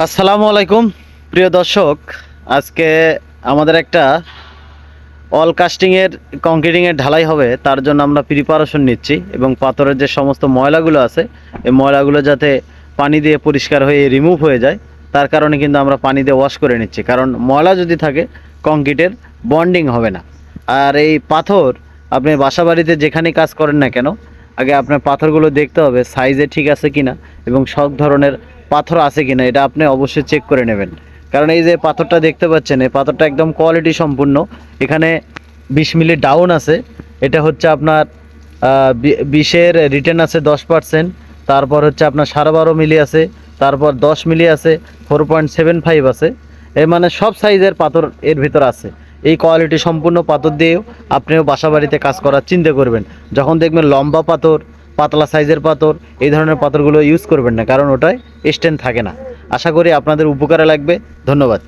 আসসালামু আলাইকুম প্রিয় দর্শক। আজকে আমাদের একটা অল কাস্টিংয়ের কংক্রিটিংয়ের ঢালাই হবে, তার জন্য আমরা প্রিপারেশন নিচ্ছি এবং পাথরের যে সমস্ত ময়লাগুলো আছে এই ময়লাগুলো যাতে পানি দিয়ে পরিষ্কার হয়ে রিমুভ হয়ে যায়, তার কারণে কিন্তু আমরা পানি দিয়ে ওয়াশ করে নিচ্ছি। কারণ ময়লা যদি থাকে কংক্রিটের বন্ডিং হবে না। আর এই পাথর আপনি বাসা বাড়িতে যেখানেই কাজ করেন না কেন, আগে আপনার পাথরগুলো দেখতে হবে সাইজে ঠিক আছে কিনা এবং সব ধরনের পাথর আছে কিনা, এটা আপনি অবশ্যই চেক করে নেবেন। কারণ এই যে পাথরটা দেখতে পাচ্ছেন, এই পাথরটা একদম কোয়ালিটি সম্পূর্ণ। এখানে 20 মিলি ডাউন আছে, এটা হচ্ছে আপনার 20-এর রিটার্ন আছে 10%। তারপর হচ্ছে আপনার 12.5 মিলি আছে, তারপর 10 মিলি আছে, 4.75 আছে। এর মানে সব সাইজের পাথর এর ভিতর আছে। এই কোয়ালিটি সম্পূর্ণ পাথর দিয়েও আপনিও বাসা বাড়িতে কাজ করার চিন্তা করবেন। যখন দেখবেন লম্বা পাথর, পাতলা সাইজের পাথর, এই ধরনের পাথরগুলো ইউজ করবেন না, কারণ ওটায় স্ট্রেন্থ থাকে না। আশা করি আপনাদের উপকারে লাগবে। ধন্যবাদ।